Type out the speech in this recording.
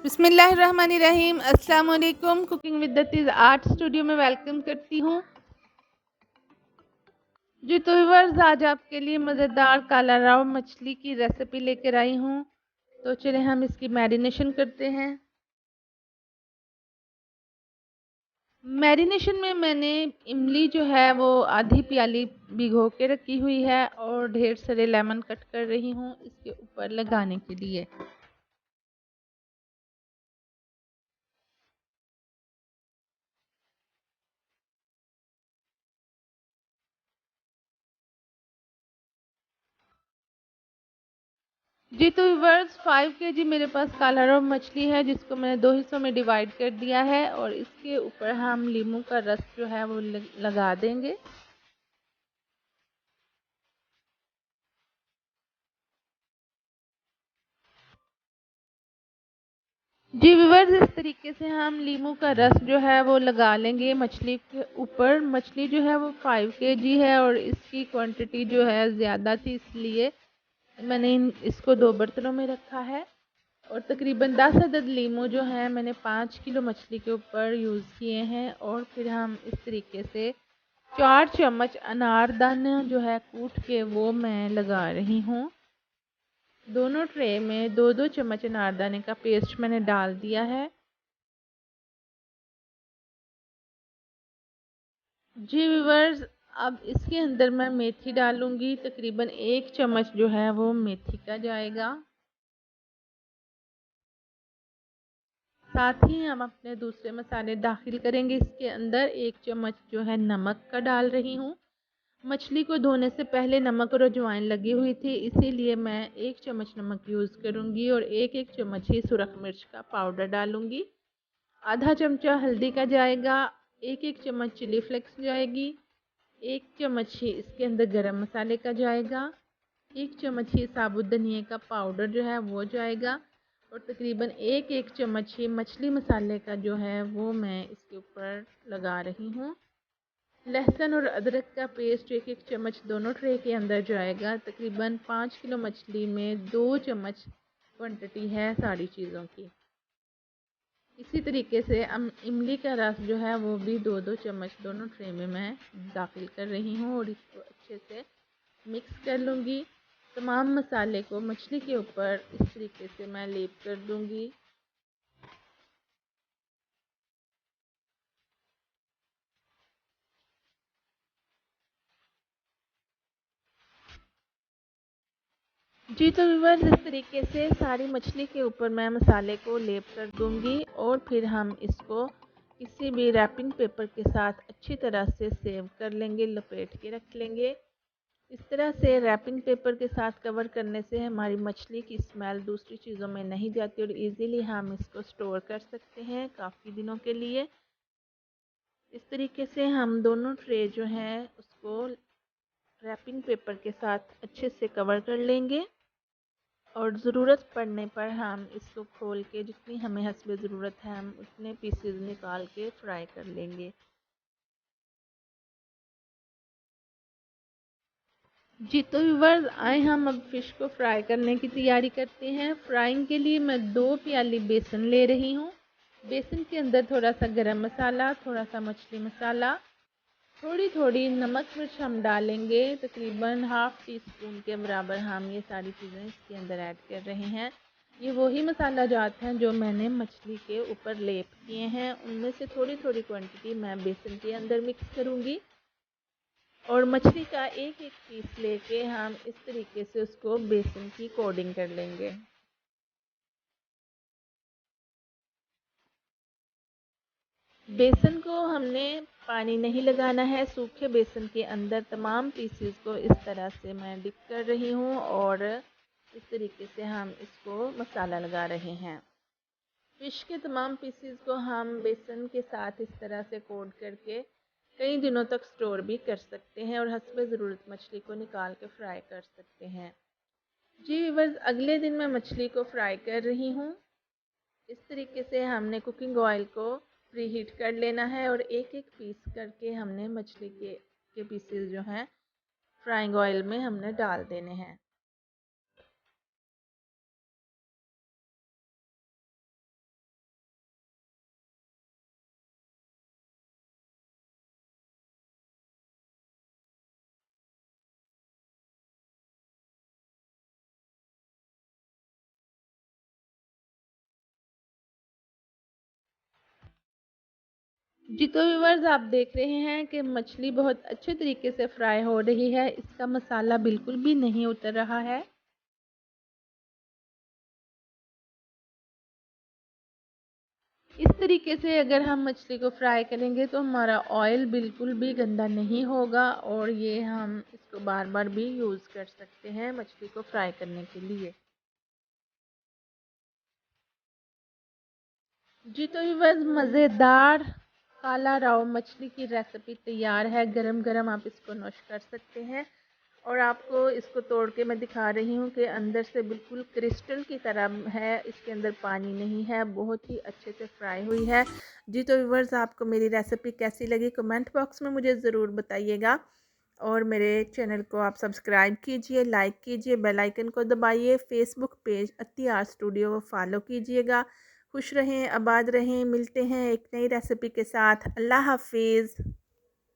बिस्मिल्लाहिर्रहमानिर्रहीम। अस्सलाम वालेकुम। कुकिंग विद दतीज आर्ट स्टूडियो में वेलकम करती हूँ। जी तो व्यूअर्स, आज आपके लिए मज़ेदार काला राव मछली की रेसिपी लेकर आई हूँ। तो चलिए हम इसकी मैरिनेशन करते हैं। मैरिनेशन में मैंने इमली जो है वो आधी प्याली भिगो के रखी हुई है और ढेर सारे लेमन कट कर रही हूँ इसके ऊपर लगाने के लिए। जी तो व्यूअर्स, 5 केजी मेरे पास काला रोहू मछली है जिसको मैंने 2 हिस्सों में डिवाइड कर दिया है और इसके ऊपर हम नींबू का रस जो है वो लगा देंगे। जी व्यूअर्स, इस तरीके से हम नींबू का रस जो है वो लगा लेंगे मछली के ऊपर। मछली जो है वो 5 केजी है और इसकी क्वांटिटी जो है ज़्यादा थी, इसलिए मैंने इसको 2 बर्तनों में रखा है। और तकरीबन 10 अदद लीमू जो है मैंने 5 किलो मछली के ऊपर यूज़ किए हैं। और फिर हम इस तरीके से 4 चम्मच अनारदाना जो है कूट के वो मैं लगा रही हूँ। दोनों ट्रे में 2-2 चम्मच अनारदाने का पेस्ट मैंने डाल दिया है। जी व्यूअर्स, अब इसके अंदर मैं मेथी डालूंगी। तकरीबन 1 चम्मच जो है वो मेथी का जाएगा। साथ ही हम अपने दूसरे मसाले दाखिल करेंगे इसके अंदर। 1 चम्मच जो है नमक का डाल रही हूँ। मछली को धोने से पहले नमक और अजवाइन लगी हुई थी, इसीलिए मैं 1 चम्मच नमक यूज़ करूँगी और 1-1 चम्मच ही सुरख मिर्च का पाउडर डालूँगी। आधा चमचा हल्दी का जाएगा, 1-1 चम्मच चिली फ्लेक्स जाएगी, 1 चम्मच ही इसके अंदर गरम मसाले का जाएगा, 1 चम्मच ही साबुत धनिया का पाउडर जो है वो जाएगा और तकरीबन 1-1 चम्मच ही मछली मसाले का जो है वो मैं इसके ऊपर लगा रही हूँ। लहसुन और अदरक का पेस्ट 1-1 चम्मच दोनों ट्रे के अंदर जाएगा। तकरीबन 5 किलो मछली में 2 चम्मच क्वांटिटी है सारी चीज़ों की। इसी तरीके से इमली का रस जो है वो भी 2-2 चम्मच दोनों ट्रे में मैं दाखिल कर रही हूँ और इसको अच्छे से मिक्स कर लूँगी। तमाम मसाले को मछली के ऊपर इस तरीके से मैं लेप कर दूँगी। जी तो व्यूअर्स, इस तरीके से सारी मछली के ऊपर मैं मसाले को लेप कर दूंगी और फिर हम इसको किसी भी रैपिंग पेपर के साथ अच्छी तरह से सेव कर लेंगे, लपेट के रख लेंगे। इस तरह से रैपिंग पेपर के साथ कवर करने से हमारी मछली की स्मेल दूसरी चीज़ों में नहीं जाती और इजीली हम इसको स्टोर कर सकते हैं काफ़ी दिनों के लिए। इस तरीके से हम दोनों ट्रे जो हैं उसको रैपिंग पेपर के साथ अच्छे से कवर कर लेंगे और ज़रूरत पड़ने पर हम इसको खोल के जितनी हमें हस्बे ज़रूरत है हम उतने पीसेस निकाल के फ्राई कर लेंगे। जी तो व्यूअर्स, आए हम अब फ़िश को फ्राई करने की तैयारी करते हैं। फ्राइंग के लिए मैं 2 प्याली बेसन ले रही हूँ। बेसन के अंदर थोड़ा सा गरम मसाला, थोड़ा सा मछली मसाला, थोड़ी थोड़ी नमक मिर्च हम डालेंगे। तकरीबन हाफ़ टी स्पून के बराबर हम ये सारी चीज़ें इसके अंदर ऐड कर रहे हैं। ये वही मसाला जात हैं जो मैंने मछली के ऊपर लेप किए हैं, उनमें से थोड़ी थोड़ी क्वांटिटी मैं बेसन के अंदर मिक्स करूँगी और मछली का 1-1 पीस लेके हम इस तरीके से उसको बेसन की कोटिंग कर लेंगे। बेसन को हमने पानी नहीं लगाना है, सूखे बेसन के अंदर तमाम पीसेस को इस तरह से मैं डिप कर रही हूँ और इस तरीके से हम इसको मसाला लगा रहे हैं। फ़िश के तमाम पीसेस को हम बेसन के साथ इस तरह से कोट करके कई दिनों तक स्टोर भी कर सकते हैं और हस्बे ज़रूरत मछली को निकाल के फ्राई कर सकते हैं। जी व्यूअर्स, अगले दिन मैं मछली को फ्राई कर रही हूँ। इस तरीके से हमने कुकिंग ऑयल को प्रीहीट कर लेना है और 1-1 पीस करके हमने मछली के पीसेस जो हैं फ्राइंग ऑयल में हमने डाल देने हैं। जी तो व्यूअर्स, आप देख रहे हैं कि मछली बहुत अच्छे तरीके से फ्राई हो रही है, इसका मसाला बिल्कुल भी नहीं उतर रहा है। इस तरीके से अगर हम मछली को फ्राई करेंगे तो हमारा ऑयल बिल्कुल भी गंदा नहीं होगा और ये हम इसको बार बार भी यूज़ कर सकते हैं मछली को फ्राई करने के लिए। जी तो व्यूअर्स, मज़ेदार काला राव मछली की रेसिपी तैयार है। गरम गरम आप इसको नोश कर सकते हैं और आपको इसको तोड़ के मैं दिखा रही हूँ कि अंदर से बिल्कुल क्रिस्टल की तरह है, इसके अंदर पानी नहीं है, बहुत ही अच्छे से फ्राई हुई है। जी तो व्यूअर्स, आपको मेरी रेसिपी कैसी लगी कमेंट बॉक्स में मुझे ज़रूर बताइएगा और मेरे चैनल को आप सब्सक्राइब कीजिए, लाइक कीजिए, बेल आइकन को दबाइए, फेसबुक पेज अत्ती स्टूडियो को फॉलो कीजिएगा। खुश रहें, आबाद रहें, मिलते हैं एक नई रेसिपी के साथ। अल्लाह हाफिज़।